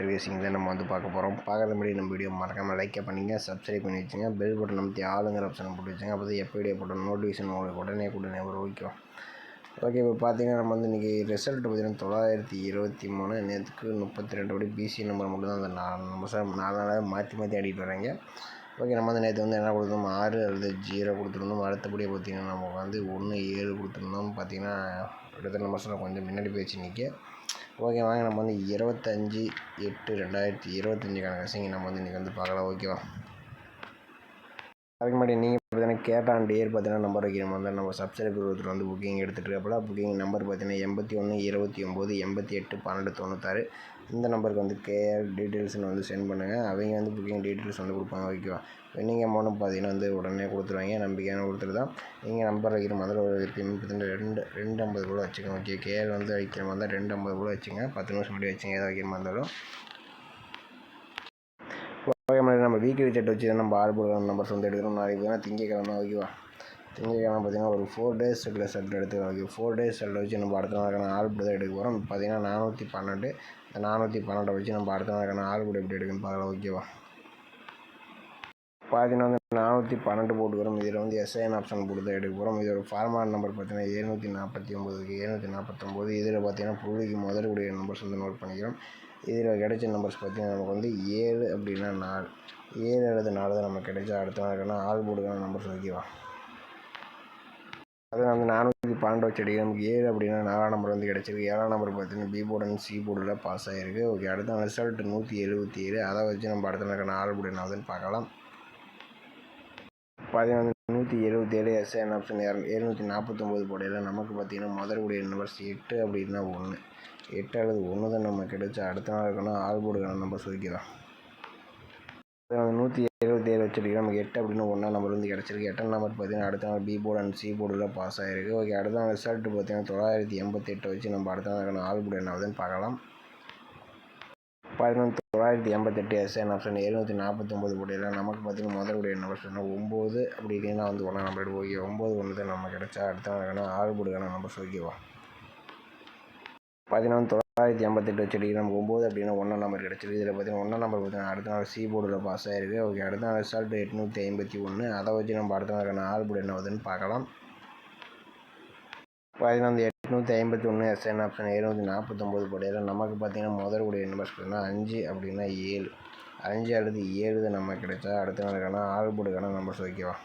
Racing தான் நம்ம வந்து பார்க்க போகிறோம். பார்க்குறது முன்னாடி நம்ம வீடியோ மறக்காமல் லைக் பண்ணிங்க, சப்ஸ்கிரைப் பண்ணி வச்சுங்க, பெல் பட்டன் நமக்கு ஆளுங்கிற ஆப்ஷனை போட்டு வச்சுங்க. அப்போ தான் எப்போ வீடியோ போட்ட நோட்டிஃபிகேஷன் உங்களுக்கு உடனே ஒரு ஓகே. இப்போ பார்த்தீங்கன்னா நம்ம வந்து இன்றைக்கி ரிசல்ட் பார்த்தீங்கன்னா 923 நேற்றுக்கு 32 படி பிசி நம்பர் மட்டும் தான் அந்த 4 நாளாக மாற்றி ஆடிட்டு வராங்க. நம்ம வந்து நேற்று வந்து என்ன கொடுத்துருந்தோம், 6 அல்லது 0 கொடுத்துருந்தோம். அடுத்தபடியாக பார்த்தீங்கன்னா நமக்கு வந்து 1 7 கொடுத்துருந்தோம். பார்த்தீங்கன்னா கிட்டத்தட்ட நம்பர்ஸ்லாம் கொஞ்சம் முன்னாடி போயிடுச்சு இன்றைக்கி. வாங்க நம்ம வந்து 25/8/2025 கசிங்க நம்ம வந்து இன்றைக்கி வந்து பார்க்கலாம். ஓகேவா? அதுக்கு முன்னாடி நீங்கள் பார்த்தீங்கன்னா கேட்டான் டேர் பார்த்தீங்கன்னா நம்பர் வைக்கிற மாதிரி நம்ம சப்ஸ்கிரைபர் ஒருத்தர் வந்து புக்கிங் எடுத்துகிட்டு அப்போலாம் புக்கிங் நம்பர் பார்த்தீங்கன்னா 8129121296 இந்த நம்பருக்கு வந்து கேஆர் டீட்டெயில்ஸ்னு வந்து சென்ட் பண்ணுங்கள். அவங்க வந்து புக்கிங் டீட்டெயில்ஸ் வந்து கொடுப்பாங்க. ஓகேவா? நீங்கள் அமௌண்ட்டும் பார்த்தீங்கன்னா வந்து உடனே கொடுத்துருவாங்க. நம்பிக்கையான கொடுத்துட்டு தான் நீங்கள் நம்பர் வைக்கிற மாதிரி ஒரு பார்த்தீங்கன்னா 250 கூட வச்சுக்கோங்க. ஓகே, கேஆர் வந்து வைக்கிற மாதிரி தான் 250 கூட வச்சுங்க. 10 நிமிஷம் முன்னாடி வச்சுங்க. எதாவது வைக்கிற மாதிரி இருந்தாலும் நம்ம வீக்லி செட் வச்சு நம்ம ஆல்பம் நம்பர்ஸ் வந்து எடுக்கிறோம். நாளைக்கு பார்த்தீங்கன்னா திங்கக்கிழமை. ஓகேவா? திங்கக்கிழமை பார்த்தீங்கன்னா ஒரு 4 டேஸ் செட் எடுத்துக்கலாம். ஓகே, 4 டேஸ் செட்டில் வச்சு நம்ம அடுத்த நாளுக்கான ஆல்பம் தான் எடுக்க போகிறோம். பார்த்தீங்கன்னா 412 இந்த 412 வச்சு நம்ம அடுத்த நாளுக்கான ஆல்பம் எப்படி எடுக்குன்னு பார்க்கலாம். ஓகேவா? பார்த்தீங்கன்னா வந்து 412 போட்டுக்கிறோம். இதில் வந்து எஸ்ஐஎன் ஆப்ஷன் போட்டு தான் எடுக்க போகிறோம். இதோட ஃபார்மாட் நம்பர் பார்த்தீங்கன்னா 749 இதில் பார்த்தீங்கன்னா புள்ளிக்கு முதலுடைய நம்பர்ஸ் வந்து நோட் பண்ணிக்கிறோம். இதில் கிடைச்ச நம்பர்ஸ் பார்த்தீங்கன்னா நமக்கு வந்து 7 அப்படின்னா 4 7 அல்லது 4 தான் நமக்கு கிடைச்சா அடுத்த நாளுக்கான ஆல் போர்டுக்கான நம்பர்ஸ். ஓகேவா? அது வந்து 412 வச்சு அடிக்க நமக்கு 7 அப்படின்னா 4ஆம் நம்பர் வந்து கிடச்சிருக்கு. 7ஆம் நம்பர் பார்த்தீங்கன்னா பி போர்டு அண்ட் சி போர்டில் பாஸ் ஆகிருக்கு. ஓகே, அடுத்த ரிசல்ட் 177. அதை வச்சு நம்ம அடுத்த நாளுக்கான ஆல் போர்டு என்னதுன்னு பார்க்கலாம். பார்த்தீங்கன்னா 177 எஸ்ஐஎன் ஆப்ஷன் 749 போடையில் நமக்கு பார்த்தீங்கன்னா முதலுடைய நம்பர்ஸ் 8 அப்படின்னா 1 8 அல்லது 1 தான் நம்ம கிடைச்சா அடுத்த நாள் இருக்கணும் ஆல் போர்டுக்கான நம்பர் சொல்லிக்கலாம். 177 வச்சுருக்கு. நமக்கு 8 அப்படின்னு 1 நம்பர் வந்து கிடச்சிருக்கு. 8ஆம் நம்பர் பார்த்தீங்கன்னா அடுத்த நாள் பி போர்டு அண்ட் சி போர்டில் பாஸ் ஆகிருக்கு. ஓகே, அடுத்த நாள் ரிசல்ட் பார்த்தீங்கன்னா 988 வச்சு நம்ம அடுத்த நாளுக்கான ஆல் போர்டு என்னதுன்னு பார்க்கலாம். 988 எஸ்ஐஎன் ஆப்ஷன் 749 போடையில் நமக்கு பார்த்தீங்கன்னா முதலுடைய நம்பர் சொன்னால் 9 அப்படி இல்லைன்னா வந்து 1 நம்பர். ஓகே, 9 1 தான் நம்ம கிடைச்சா அடுத்த நாளுக்கான ஆல் போர்டுக்கான நம்பர்ஸ். ஓகேவா? 988 வச்சுட்டு நமக்கு 9 அப்படின்னா 1 நம்பர் கிடச்சிருக்கு. இதில் பார்த்தீங்கன்னா 1 நம்பர் பார்த்தீங்கன்னா அடுத்த நாள் சி போர்டில் பாஸ் ஆகிருக்கு. ஓகே, அடுத்த நாள் ரிசல்ட் 851. அதை வச்சு நம்ம அடுத்த நாளுக்கான ஆல் போர்டு என்ன வருதுன்னு பார்க்கலாம். 851 எஸ்என் ஆப்ஷன் 749 போடையில் நமக்கு பார்த்தீங்கன்னா முதலுடைய நம்பர்ஸ் பார்த்தீங்கன்னா 5 அப்படின்னா 7 5 அல்லது 7 தான் நம்ம கிடைச்சா அடுத்த நாளுக்கான ஆல் போர்டுக்கான நம்பர்ஸ். ஓகேவா?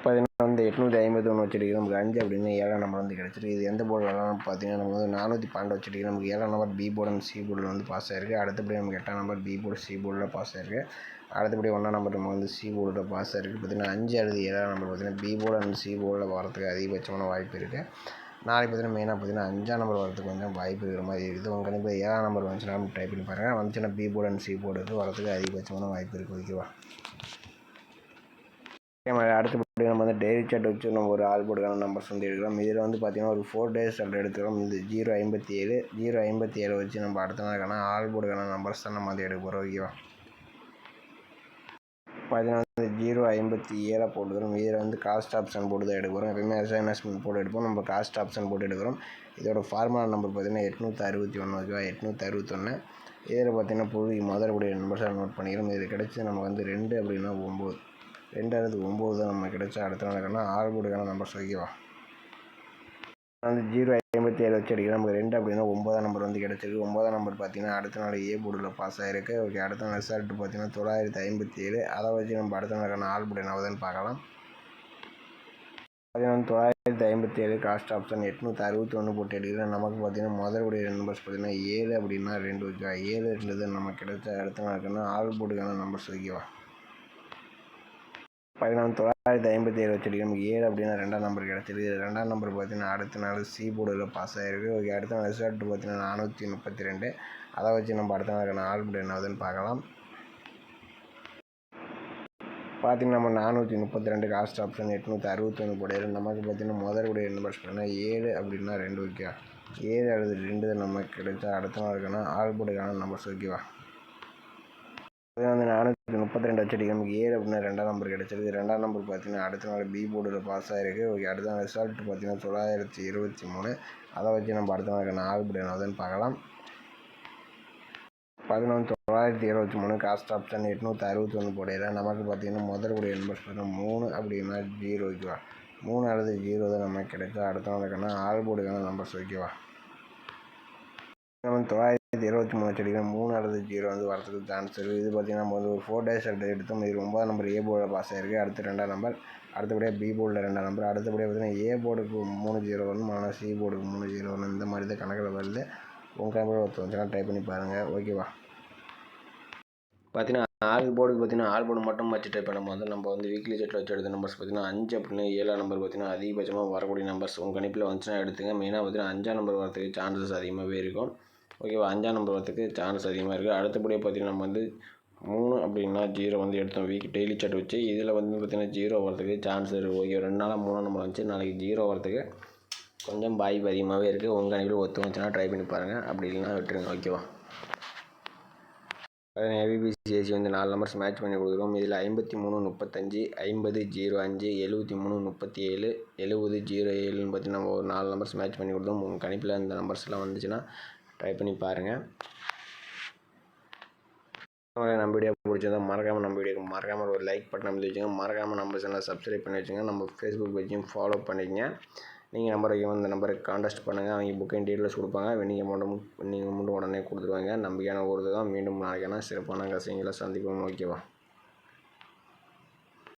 பார்த்தீங்கன்னா வந்து 851 வச்சுருக்கு. நமக்கு 5 அப்படின்னு 7ஆம் நம்பர் வந்து கிடச்சிருக்கு. இது எந்த போர்டிலலாம் பார்த்தீங்கன்னா நமக்கு வந்து 412 வச்சுருக்கு. நமக்கு 7ஆம் number B board and C போர்டில் வந்து பாஸ் ஆகிருக்கு. அடுத்தபடி நமக்கு 8ஆம் நம்பர் பி போர்டு சி போர்டில் பாஸ் ஆகிருக்கு. அடுத்தபடி 1ஆம் நம்பர் நம்ம வந்து சி போர்டில் பாஸ் ஆகிருக்கு. பார்த்தீங்கன்னா 5 அல்லது 7ஆம் நம்பர் பார்த்தீங்கன்னா பி போர்டு அண்ட் சி போர்டில் வரதுக்கு அதிகபட்சமான வாய்ப்பு இருக்குது. நாளைக்கு பார்த்தீங்கன்னா மெயினாக பார்த்தீங்கன்னா 5ஆம் நம்பர் வரதுக்கு கொஞ்சம் வாய்ப்பு இருக்கிற மாதிரி இருக்குது. உங்களுக்கு கண்டிப்பாக 7ஆம் நம்பர் வந்துச்சுன்னா டைப் பண்ணி பாருங்கள். வந்துச்சுன்னா பி போர்டு அண்ட் சி போர்டுக்கு வரதுக்கு அதிகபட்சமான வாய்ப்பு இருக்குது. ஓகேவா? அடுத்தபடி நம்ம வந்து டெய்லி சாட் வச்சு நம்ம ஒரு ஆல் போர்டுக்கான நம்பர்ஸ் வந்து எடுக்கிறோம். இதில் வந்து பார்த்தீங்கன்னா ஒரு 4 டேஸ் செட் எடுத்துக்கிறோம். இந்த 057 வச்சு நம்ம அடுத்த நாளுக்கான ஆல் போர்டுக்கான நம்பர்ஸ் தான் நம்ம வந்து எடுக்க போகிறோம். ஓகேவா? பார்த்தீங்கன்னா 057 போட்டுக்கிறோம். இதில் வந்து காஸ்ட் ஆப்ஷன் போட்டு தான் எடுக்கிறோம். எப்பயுமே எஸ்என்எஸ் போட்டு எடுப்போம். நம்ம காஸ்ட் ஆப்ஷன் போட்டு எடுக்கிறோம். இதோட ஃபார்முலா நம்பர் பார்த்தீங்கன்னா 861. ஓகேவா? 861. இதில் பார்த்தீங்கன்னா புள்ளி முதலுடைய நம்பர்ஸாக நோட் பண்ணிக்கிறோம். இது கிடைச்சி நமக்கு வந்து 2 அப்படின்னா 9 2 அல்லது 9 தான் நம்ம கிடைச்சா அடுத்த நாளுக்கான ஆல் போர்டுக்கான நம்பர்ஸ். ஓகேவா? வந்து 057 வச்சு அடிக்கிறோம். நமக்கு 2 அப்படின்னா 9ஆம் நம்பர் வந்து கிடச்சிருக்கு. 9ஆம் நம்பர் பார்த்தீங்கன்னா அடுத்த நாள் ஏ போர்டில் பாஸ் ஆகிருக்கு. ஓகே, அடுத்த நாள் ரிசல்ட் பார்த்தீங்கன்னா 957. அதை வச்சு நம்ம அடுத்த நாளுக்கான ஆல் போர்டு என்னதுன்னு பார்க்கலாம். பார்த்தீங்கன்னா 957 காஸ்ட் ஆப்ஷன் 861 போட்டு எடுக்கிறோம். நமக்கு பார்த்தீங்கன்னா முதலுடைய நம்பர்ஸ் பார்த்தீங்கன்னா 7 அப்படின்னா 2. ஓகேவா? 7 2 நம்ம கிடைச்ச அடுத்த நாளுக்கான ஆல் போர்டுக்கான நம்பர்ஸ். ஓகேவா? 957 வச்சுருக்கு. நமக்கு 7 அப்படின்னா 2ஆம் நம்பர் கிடச்சிருக்கு. 2ஆம் நம்பர் பார்த்தீங்கன்னா அடுத்த நாள் சி போர்டில் பாஸ் ஆகிருக்கு. ஓகே, அடுத்த நாள் ரிசல்ட் பார்த்தீங்கன்னா 432. அதை வச்சு நம்ம அடுத்த நாளுக்கான ஆல் போர்டு என்னதுன்னு பார்க்கலாம். பார்த்தீங்கன்னா நம்ம 432 காஸ்ட் ஆப்ஷன் 861 போடையில் நமக்கு பார்த்தீங்கன்னா முதலுடைய நம்பர்ஸ் பார்த்தீங்கன்னா 7 அப்படின்னா 2. ஓகேவா? 7 அல்லது 2 தான் நம்ம கிடைச்சா அடுத்த நாளுக்கான ஆல் போர்டுக்கான நம்பர்ஸ். ஓகேவா? வந்து 432 வச்சுருக்கு. நமக்கு 7 அப்படின்னா 2ஆம் நம்பர் கிடச்சிருக்கு. 2ஆம் நம்பர் பார்த்தீங்கன்னா அடுத்த நாள் பி போர்டில் பாஸ் ஆகிருக்கு. ஓகே, அடுத்த நாள் ரிசல்ட் பார்த்தீங்கன்னா 923. அதை வச்சு நம்ம அடுத்த நாளுக்கான ஆல் போர்டு என்னதுன்னு பார்க்கலாம். 11,923 காஸ்ட் ஆப்ஷன் 861 போடையில் நமக்கு பார்த்தீங்கன்னா முதல் கூடிய நம்பர்ஸ் பார்த்தீங்கன்னா 3 அப்படின்னா 0 ஓகேவா. 3 அல்லது 0 தான் நமக்கு கிடைக்கும். அடுத்தவங்களுக்கான ஆல் போர்டுக்கான நம்பர்ஸ் ஓகேவா. நம்ம 923 செடிகள் 3 அல்லது 0 வந்து வரதுக்கு சான்ஸ் இருக்குது. இது பார்த்திங்கன்னா நம்ம வந்து ஒரு 4 டேஸ் எடுத்தோம். இது 9 நம்பர் ஏ போர்டில் பாஸ் ஆகிருக்கு. அடுத்து 2ஆம் நம்பர், அடுத்தபடியாக பி போர்டில் 2ஆம் நம்பர், அடுத்தபடியாக பார்த்திங்கன்னா ஏ போர்டுக்கு 3 0 வரணும், ஆனால் சி போர்டுக்கு 3 0 வரணும். இந்த மாதிரி தான் கணக்கில் வருது. உங்கள் கணக்கில் ஒருத்தர் வந்துச்சுன்னா ட்ரை பண்ணி பாருங்கள் ஓகேவா. பார்த்தீங்கன்னா ஆல் போர்டுக்கு பார்த்தீங்கன்னா ஆல் போர்டு மட்டும் வச்சு ட்ரை பண்ணும் போது நம்ம வந்து வீக்லி செட்டில் வச்சு எடுத்த நம்பர்ஸ் பார்த்தீங்கன்னா 5 அப்படின்னு 7ஆம் நம்பர் பார்த்தீங்கன்னா அதிகபட்சமாக வரக்கூடிய நம்பர்ஸ் உங்கள் கணிப்பில் வந்துச்சுன்னா எடுத்துங்க. மெயினாக பார்த்தீங்கன்னா 5ஆம் நம்பர் வரதுக்கு சான்சஸ் அதிகமாகவே இருக்கும் ஓகேவா. 5ஆம் நம்பர் வரதுக்கு சான்ஸ் அதிகமாக இருக்குது. அடுத்தபடியாக பார்த்தீங்கன்னா நம்ம வந்து 3 அப்படின்னா 0 வந்து எடுத்தோம் டெய்லி சார்ட் வச்சு. இதில் வந்து பார்த்திங்கன்னா 0 வரதுக்கு சான்ஸ் இருக்குது ஓகே. 2 நாளாக 3ஆம் நம்பர் வந்துச்சு, நாளைக்கு 0 வரதுக்கு கொஞ்சம் வாய்ப்பு அதிகமாகவே இருக்குது. உங்கள் கணிப்பில் ஒத்து வந்துச்சுன்னா ட்ரை பண்ணி பாருங்கள், அப்படி இல்லைன்னா விட்டுருங்க ஓகேவா. ஏபிபிசிஎஸ்சி வந்து 4 நம்பர்ஸ் மேட்ச் பண்ணி கொடுக்குறோம். இதில் 53 35 50 05 73 37 70 07ன்னு பார்த்தீங்கன்னா நம்ம ஒரு 4 நம்பர்ஸ் மேட்ச் பண்ணி கொடுத்தோம். உங்கள் கணிப்பில் இந்த நம்பர்ஸ்லாம் வந்துச்சுன்னா ட்ரை பண்ணி பாருங்கள். நம்ம வீடியோ பிடிச்சதா மறக்காமல் நம்ம வீடியோக்கு மறக்காமல் ஒரு லைக் பட்டன் அமைத்து வச்சுங்க. மறக்காமல் நம்ம சேனலை சப்ஸ்கிரைப் பண்ணி வச்சுங்க. நம்ம ஃபேஸ்புக் பேஜையும் ஃபாலோ பண்ணிக்கங்க. நீங்கள் நம்பருக்கு இந்த நம்பருக்கு கான்டாக்ட் பண்ணுங்கள். அவங்க புக்கிங் டீட்டெயில்ஸ் கொடுப்பாங்க. நீங்கள் மட்டும் உடனே கொடுத்துருவாங்க. நம்பிக்கையான ஒரு தான். மீண்டும் நாளைக்கான சிறப்பான கசைங்களை சந்திப்போம் ஓகேவா.